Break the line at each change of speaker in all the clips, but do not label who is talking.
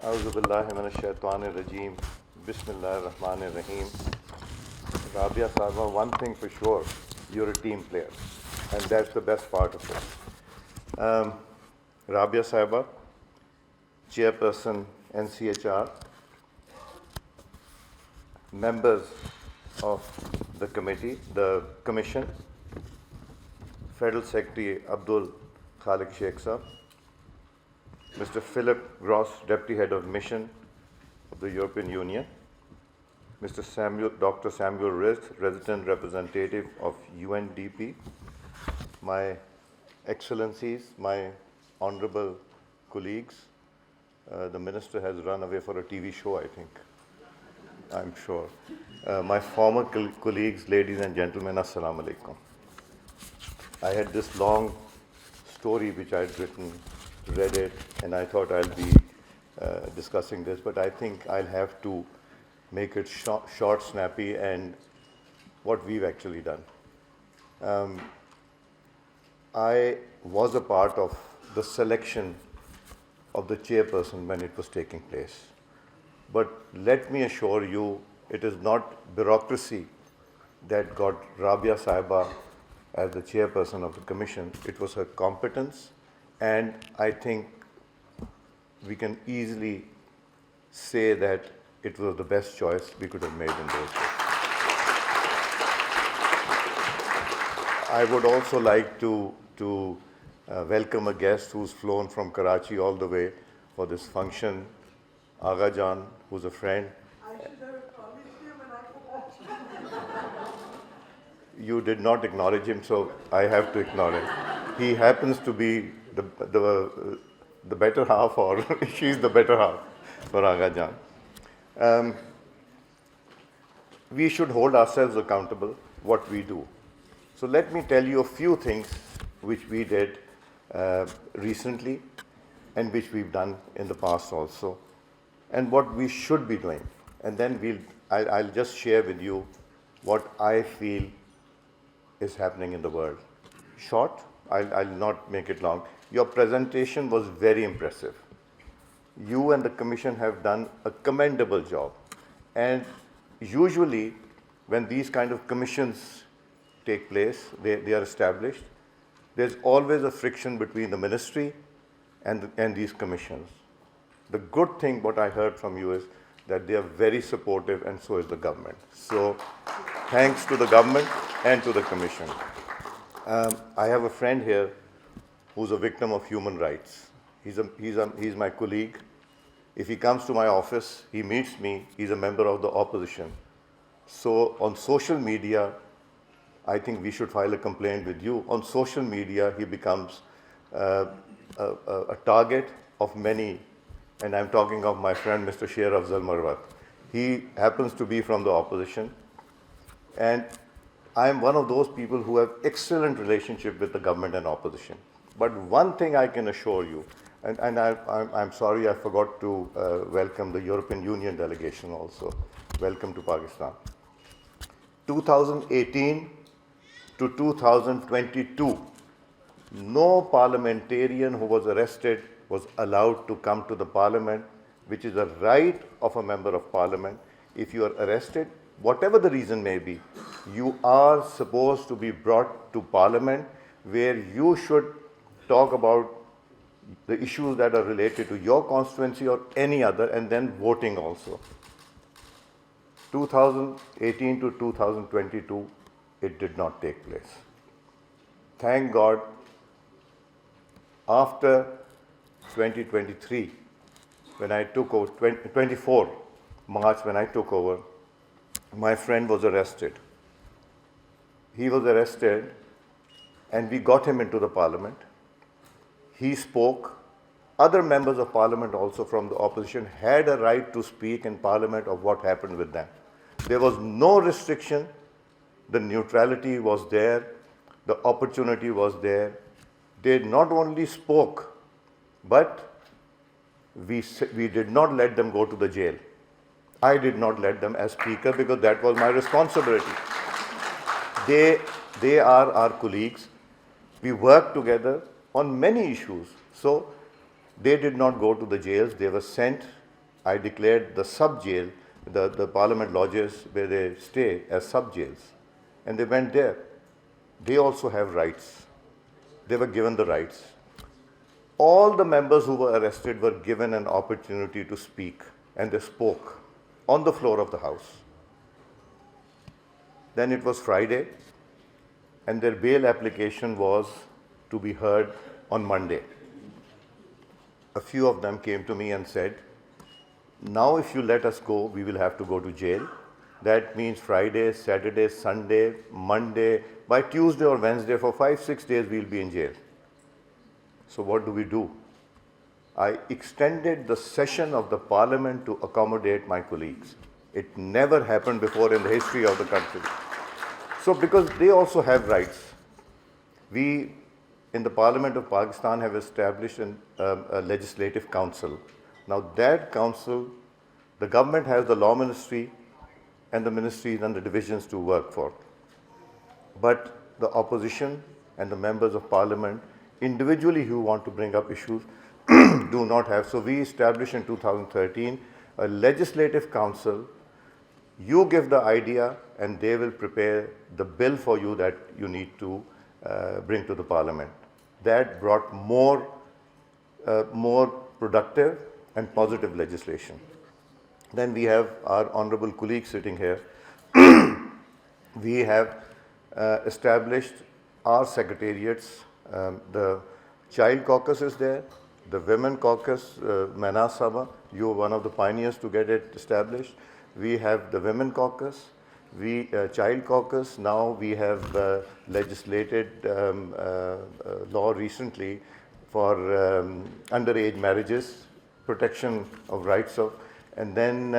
A'udhu billahi minash shaitanir rajeem. Bismillahir rahmanir rahim. Rabia Sarma, one thing for sure, you're a team player. And that's the best part of it. Rabia Saiba, Chairperson NCHR, members of the committee, the commission, Federal Secretary Abdul Khalik Sheikh Sahab, Mr. Philip Gross, Deputy Head of Mission of the European Union, Dr. Samuel Rizk, Resident Representative of UNDP, my Excellencies, my honorable colleagues. The Minister has run away for a TV show, I think, I'm sure. My former colleagues, ladies and gentlemen, Assalamu alaikum. I had this long story which I had written, read it, and I thought I'll be discussing this, but I think I'll have to make it short, snappy, and what we've actually done. I was a part of the selection of the chairperson when it was taking place. But let me assure you, it is not bureaucracy that got Rabia Saiba as the chairperson of the commission. It was her competence, and I think we can easily say that it was the best choice we could have made in those days. I would also like to welcome a guest who's flown from Karachi all the way for this function, Agha Jan, who's a friend.
I should have acknowledged him and I forgot.
You did not acknowledge him, so I have to acknowledge. He happens to be the better half, or she's the better half for Agha Jan. We should hold ourselves accountable what we do. So let me tell you a few things which we did recently and which we've done in the past also, and what we should be doing. And then I'll just share with you what I feel is happening in the world. Short, I'll not make it long. Your presentation was very impressive. You and the Commission have done a commendable job. And usually, when these kind of commissions take place, they are established, there's always a friction between the ministry and these commissions. The good thing, what I heard from you, is that they are very supportive, and so is the government. So, thanks to the government and to the commission. I have a friend here who's a victim of human rights. He's my colleague. If he comes to my office, he meets me, he's a member of the opposition. So on social media, I think we should file a complaint with you. On social media, he becomes a target of many, and I'm talking of my friend Mr. Sher Afzal Marwat. He happens to be from the opposition, and I am one of those people who have excellent relationship with the government and opposition. But one thing I can assure you, and I'm sorry I forgot to welcome the European Union delegation also. Welcome to Pakistan. 2018 to 2022, no parliamentarian who was arrested was allowed to come to the parliament, which is a right of a member of parliament. If you are arrested, whatever the reason may be, you are supposed to be brought to parliament, where you should talk about the issues that are related to your constituency or any other, and then voting also. 2018 to 2022, it did not take place. Thank God, after 2023, when I took over, 24 March when I took over, my friend was arrested. He was arrested, and we got him into the parliament. He spoke. Other members of parliament also from the opposition had a right to speak in parliament of what happened with them. There was no restriction. The neutrality was there. The opportunity was there. They not only spoke, but we did not let them go to the jail. I did not let them as speaker because that was my responsibility. They are our colleagues. We work together on many issues. So they did not go to the jails. They were sent I declared the sub-jail, the parliament lodges where they stay as sub-jails. And they went there. They also have rights. They were given the rights. All the members who were arrested were given an opportunity to speak, and they spoke on the floor of the House. Then it was Friday, and their bail application was to be heard on Monday. A few of them came to me and said, now if you let us go, we will have to go to jail. That means Friday, Saturday, Sunday, Monday, by Tuesday or Wednesday for 5-6 days we'll be in jail. So what do? I extended the session of the parliament to accommodate my colleagues. It never happened before in the history of the country. So because they also have rights, we in the Parliament of Pakistan have established a legislative council. Now that council, the government has the law ministry and the ministries and the divisions to work for. But the opposition and the members of parliament, individually who want to bring up issues, do not have. So we established in 2013 a legislative council. You give the idea and they will prepare the bill for you that you need to bring to the parliament. That brought more productive and positive legislation. Then we have our honorable colleagues sitting here. We have established our secretariats. The Child Caucus is there. The Women Caucus, Mana Sabha, you were one of the pioneers to get it established. We have the Women Caucus. Child Caucus, now we have legislated law recently for underage marriages, protection of rights of, and then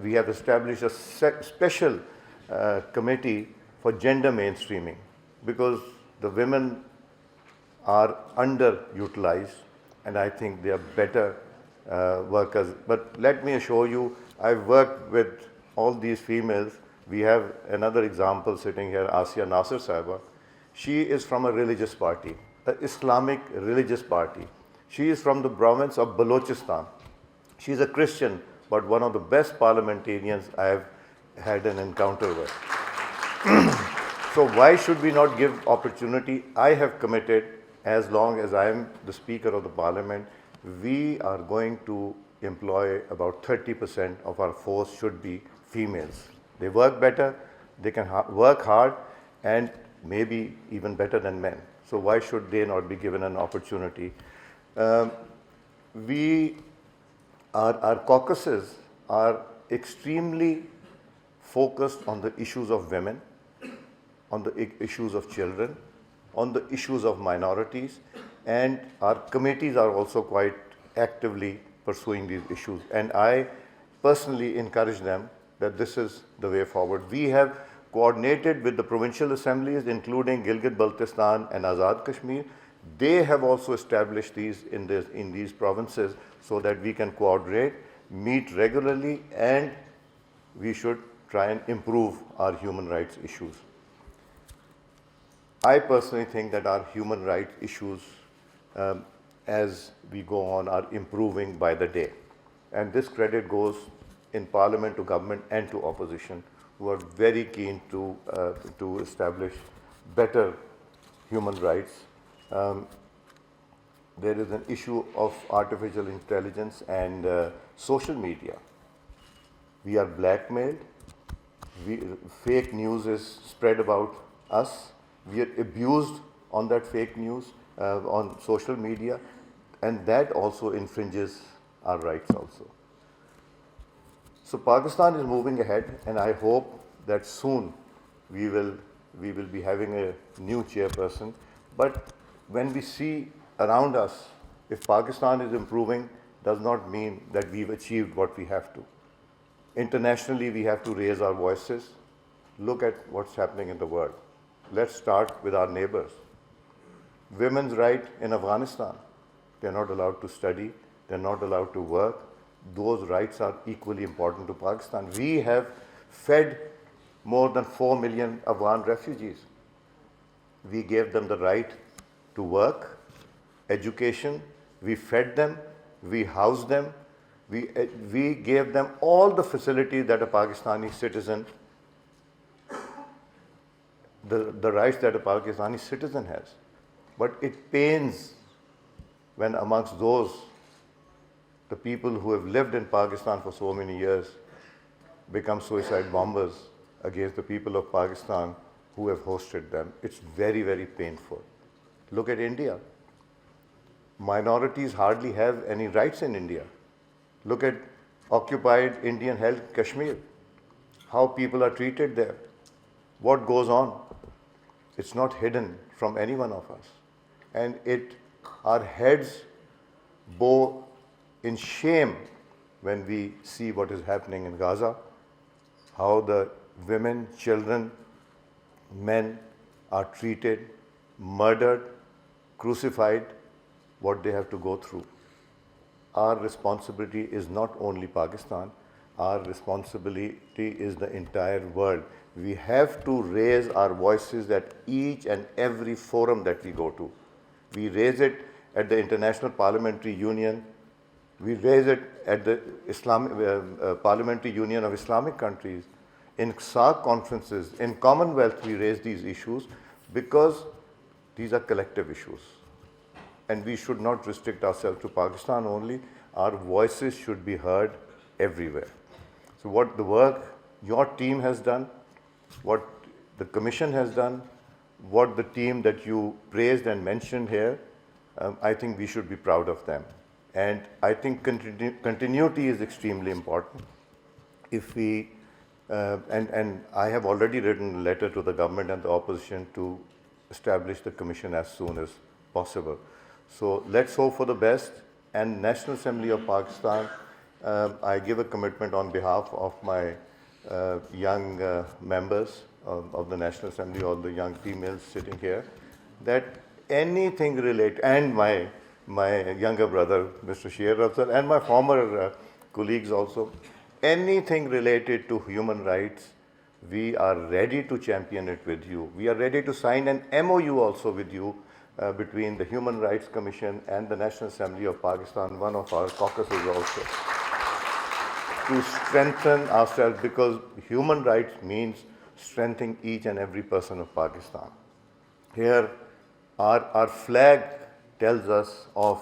we have established a special committee for gender mainstreaming because the women are underutilized and I think they are better workers. But let me assure you, I've worked with all these females. We have another example sitting here, Asiya Nasir Sahiba. She is from a religious party, an Islamic religious party. She is from the province of Balochistan. She is a Christian, but one of the best parliamentarians I have had an encounter with. So why should we not give opportunity? I have committed, as long as I am the Speaker of the Parliament, we are going to employ about 30% of our force should be females. They work better, they can work hard, and maybe even better than men. So why should they not be given an opportunity? Our caucuses are extremely focused on the issues of women, on the issues of children, on the issues of minorities, and our committees are also quite actively pursuing these issues. And I personally encourage them that this is the way forward. We have coordinated with the provincial assemblies, including Gilgit-Baltistan and Azad Kashmir. They have also established these in these provinces so that we can coordinate, meet regularly, and we should try and improve our human rights issues. I personally think that our human rights issues, as we go on, are improving by the day. And this credit goes in Parliament to government and to opposition, who are very keen to establish better human rights. There is an issue of artificial intelligence and social media. We are blackmailed. Fake news is spread about us. We are abused on that fake news on social media, and that also infringes our rights also. So Pakistan is moving ahead, and I hope that soon we will be having a new chairperson. But when we see around us, if Pakistan is improving, does not mean that we've achieved what we have to. Internationally, we have to raise our voices. Look at what's happening in the world. Let's start with our neighbors. Women's right in Afghanistan. They're not allowed to study. They're not allowed to work. Those rights are equally important to Pakistan. We have fed more than 4 million Afghan refugees. We gave them the right to work, education. We fed them. We housed them. We gave them all the facilities that a Pakistani citizen, the rights that a Pakistani citizen has. But it pains when amongst those, the people who have lived in Pakistan for so many years become suicide bombers against the people of Pakistan who have hosted them. It's very, very painful. Look at India. Minorities hardly have any rights in India. Look at occupied Indian held Kashmir, how people are treated there, what goes on. It's not hidden from any one of us. And our heads bow in shame when we see what is happening in Gaza, how the women, children, men are treated, murdered, crucified, what they have to go through. Our responsibility is not only Pakistan, our responsibility is the entire world. We have to raise our voices at each and every forum that we go to. We raise it at the International Parliamentary Union. We raise it at the Parliamentary Union of Islamic countries. In SARC conferences, in Commonwealth, we raise these issues because these are collective issues. And we should not restrict ourselves to Pakistan only. Our voices should be heard everywhere. So what the work your team has done, what the Commission has done, what the team that you praised and mentioned here, I think we should be proud of them. And I think continuity is extremely important. If we, and I have already written a letter to the government and the opposition to establish the Commission as soon as possible. So let's hope for the best. And National Assembly of Pakistan, I give a commitment on behalf of my young members of the National Assembly, all the young females sitting here, that anything related, and my younger brother, Mr. Sher Afzal, and my former colleagues also, anything related to human rights, we are ready to champion it with you. We are ready to sign an MOU also with you between the Human Rights Commission and the National Assembly of Pakistan, one of our caucuses also, to strengthen ourselves, because human rights means strengthening each and every person of Pakistan. Here, our flag tells us of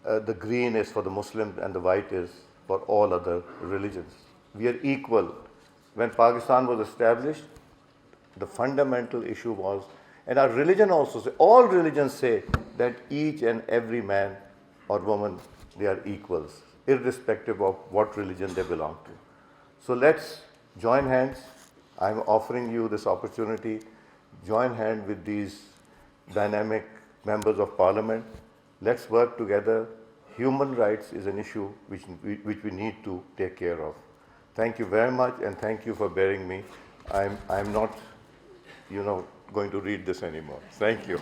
the green is for the Muslims and the white is for all other religions. We are equal. When Pakistan was established, the fundamental issue was, and our religion also says, all religions say that each and every man or woman, they are equals, irrespective of what religion they belong to. So let's join hands. I'm offering you this opportunity. Join hand with these dynamic members of parliament. Let's work together. Human rights is an issue which we need to take care of. Thank you very much, and thank you for bearing me. I'm not, going to read this anymore. Thank you.